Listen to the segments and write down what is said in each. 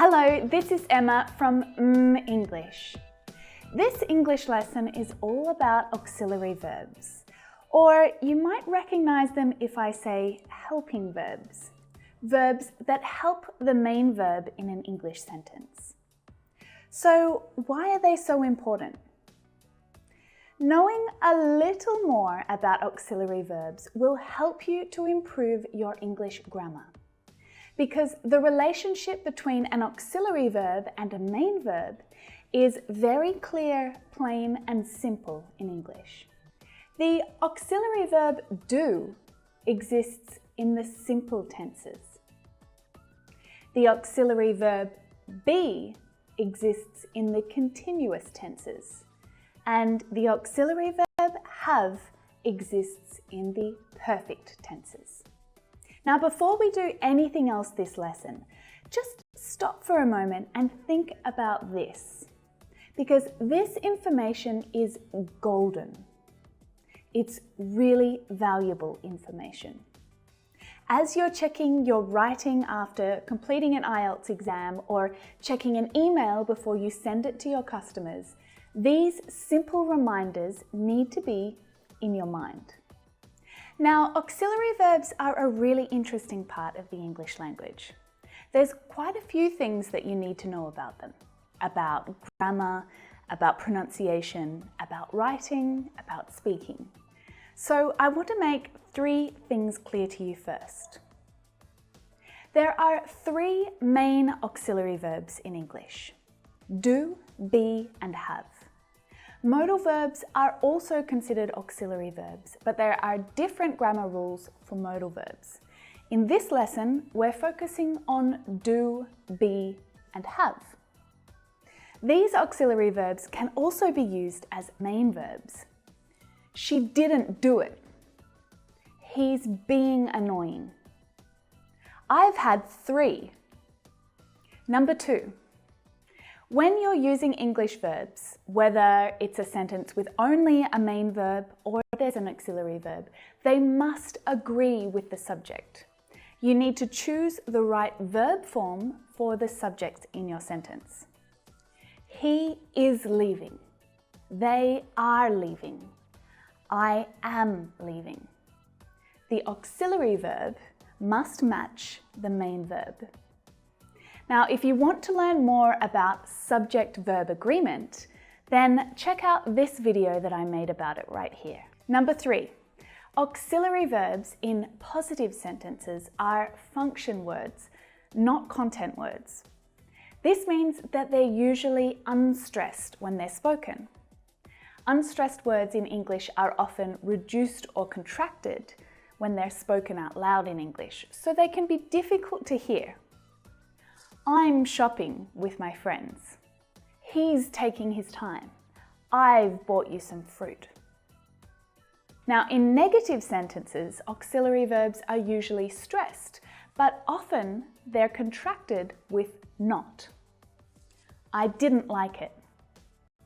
Hello, this is Emma from English. This English lesson is all about auxiliary verbs, or you might recognize them if I say helping verbs, verbs that help the main verb in an English sentence. So why are they so important? Knowing a little more about auxiliary verbs will help you to improve your English grammar. Because the relationship between an auxiliary verb and a main verb is very clear, plain and simple in English. The auxiliary verb do exists in the simple tenses. The auxiliary verb be exists in the continuous tenses. And the auxiliary verb have exists in the perfect tenses. Now, before we do anything else this lesson, just stop for a moment and think about this, because this information is golden. It's really valuable information. As you're checking your writing after completing an IELTS exam or checking an email before you send it to your customers, these simple reminders need to be in your mind. Now, auxiliary verbs are a really interesting part of the English language. There's quite a few things that you need to know about them, about grammar, about pronunciation, about writing, about speaking. So I want to make 3 things clear to you first. There are 3 main auxiliary verbs in English: do, be, and have. Modal verbs are also considered auxiliary verbs, but there are different grammar rules for modal verbs. In this lesson, we're focusing on do, be, and have. These auxiliary verbs can also be used as main verbs. She didn't do it. He's being annoying. I've had 3. Number 2. When you're using English verbs, whether it's a sentence with only a main verb or there's an auxiliary verb, they must agree with the subject. You need to choose the right verb form for the subject in your sentence. He is leaving. They are leaving. I am leaving. The auxiliary verb must match the main verb. Now, if you want to learn more about subject-verb agreement, then check out this video that I made about it right here. Number 3, auxiliary verbs in positive sentences are function words, not content words. This means that they're usually unstressed when they're spoken. Unstressed words in English are often reduced or contracted when they're spoken out loud in English, so they can be difficult to hear. I'm shopping with my friends. He's taking his time. I've bought you some fruit. Now, in negative sentences, auxiliary verbs are usually stressed, but often they're contracted with not. I didn't like it.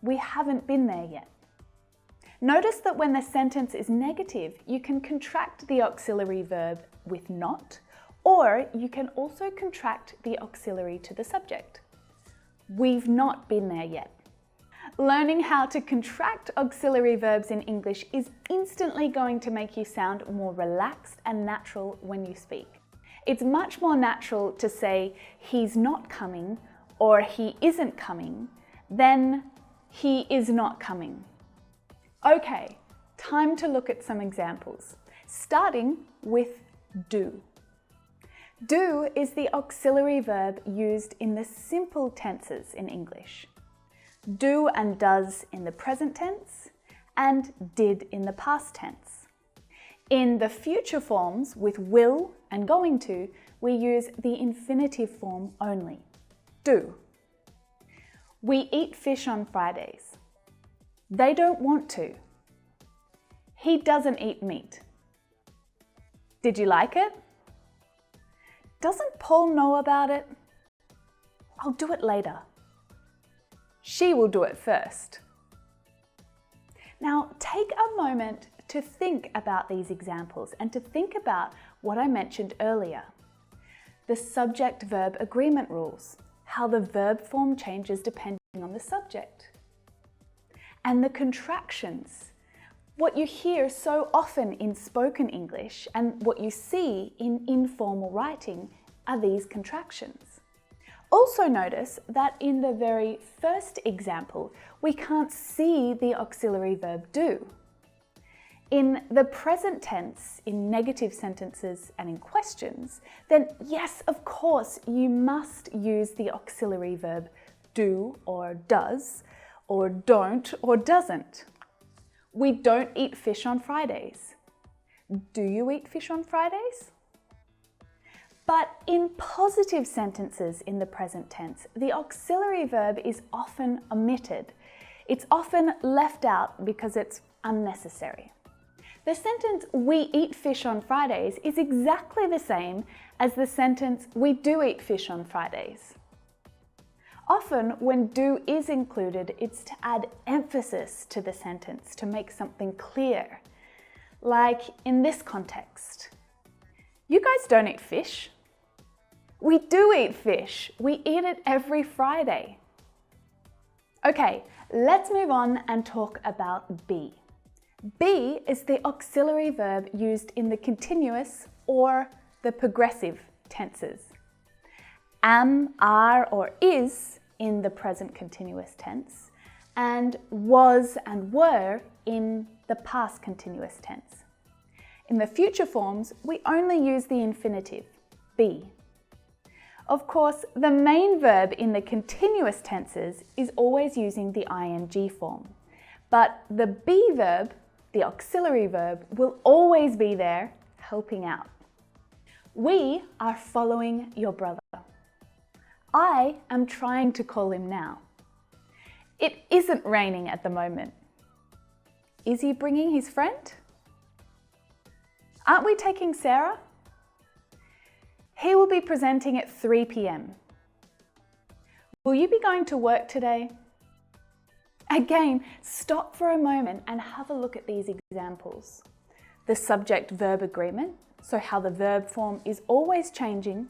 We haven't been there yet. Notice that when the sentence is negative, you can contract the auxiliary verb with not, or you can also contract the auxiliary to the subject. We've not been there yet. Learning how to contract auxiliary verbs in English is instantly going to make you sound more relaxed and natural when you speak. It's much more natural to say he's not coming or he isn't coming than he is not coming. Okay, time to look at some examples, starting with do. Do is the auxiliary verb used in the simple tenses in English. Do and does in the present tense and did in the past tense. In the future forms with will and going to, we use the infinitive form only, do. We eat fish on Fridays. They don't want to. He doesn't eat meat. Did you like it? Doesn't Paul know about it? I'll do it later. She will do it first. Now, take a moment to think about these examples and to think about what I mentioned earlier. The subject-verb agreement rules. how the verb form changes depending on the subject. And the contractions, what you hear so often in spoken English and what you see in informal writing are these contractions. Also notice that in the very first example, we can't see the auxiliary verb do. In the present tense, in negative sentences and in questions, then yes, of course, you must use the auxiliary verb do or does, or don't or doesn't. We don't eat fish on Fridays. Do you eat fish on Fridays? But in positive sentences in the present tense, the auxiliary verb is often omitted. It's often left out because it's unnecessary. The sentence, we eat fish on Fridays, is exactly the same as the sentence, we do eat fish on Fridays. Often, when do is included, it's to add emphasis to the sentence, to make something clear. Like in this context, you guys don't eat fish. We do eat fish. We eat it every Friday. Okay, let's move on and talk about be. Be is the auxiliary verb used in the continuous or the progressive tenses. Am, are, or is in the present continuous tense, and was and were in the past continuous tense. In the future forms, we only use the infinitive, be. Of course, the main verb in the continuous tenses is always using the ing form, but the be verb, the auxiliary verb, will always be there helping out. We are following your brother. I am trying to call him now. It isn't raining at the moment. Is he bringing his friend? Aren't we taking Sarah? He will be presenting at 3 p.m. Will you be going to work today? Again, stop for a moment and have a look at these examples. The subject-verb agreement, so how the verb form is always changing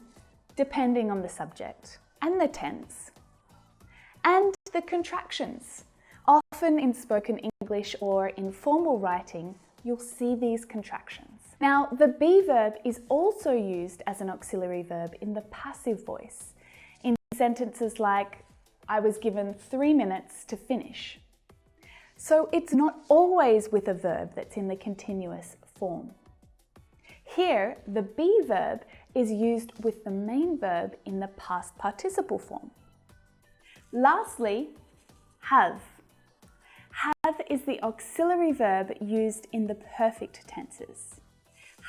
depending on the subject and the tense. And the contractions. Often in spoken English or in formal writing, you'll see these contractions. Now, the be verb is also used as an auxiliary verb in the passive voice, in sentences like, I was given 3 minutes to finish. So it's not always with a verb that's in the continuous form. Here, the be verb is used with the main verb in the past participle form. Lastly, have. Have is the auxiliary verb used in the perfect tenses.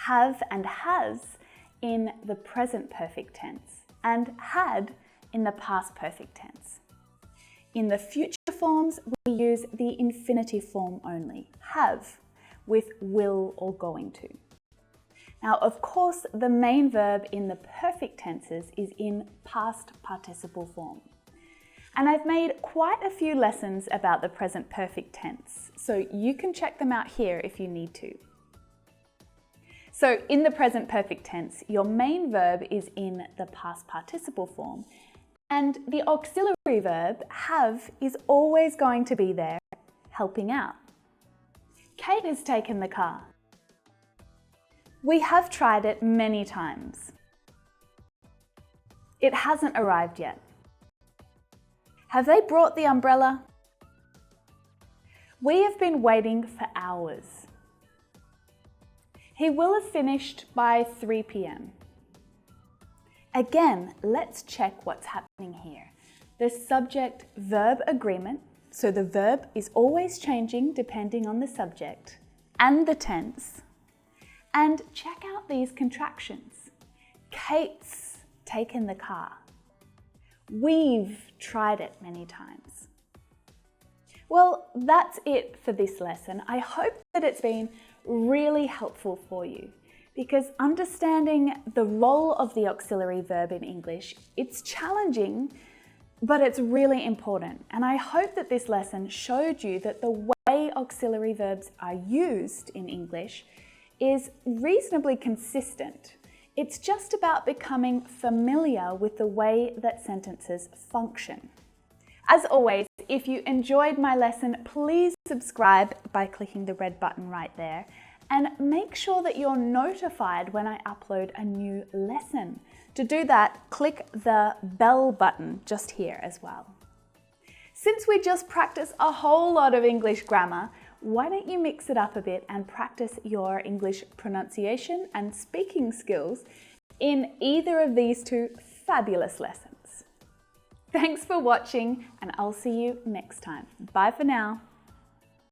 Have and has in the present perfect tense, and had in the past perfect tense. In the future forms, we use the infinitive form only, have, with will or going to. Now, of course, the main verb in the perfect tenses is in past participle form. And I've made quite a few lessons about the present perfect tense, so you can check them out here if you need to. So in the present perfect tense, your main verb is in the past participle form, and the auxiliary verb, have, is always going to be there, helping out. Kate has taken the car. We have tried it many times. It hasn't arrived yet. Have they brought the umbrella? We have been waiting for hours. He will have finished by 3 p.m. Again, let's check what's happening here. The subject-verb agreement, so the verb is always changing depending on the subject, and the tense. And check out these contractions. Kate's taken the car. We've tried it many times. Well, that's it for this lesson. I hope that it's been really helpful for you, because understanding the role of the auxiliary verb in English, it's challenging, but it's really important. And I hope that this lesson showed you that the way auxiliary verbs are used in English is reasonably consistent It's just about becoming familiar with the way that sentences function. As always, if you enjoyed my lesson, please subscribe by clicking the red button right there, and make sure that you're notified when I upload a new lesson. To do that, click the bell button just here as well. Since we just practiced a whole lot of English grammar, why don't you mix it up a bit and practice your English pronunciation and speaking skills in either of these two fabulous lessons. Thanks for watching, and I'll see you next time. Bye for now.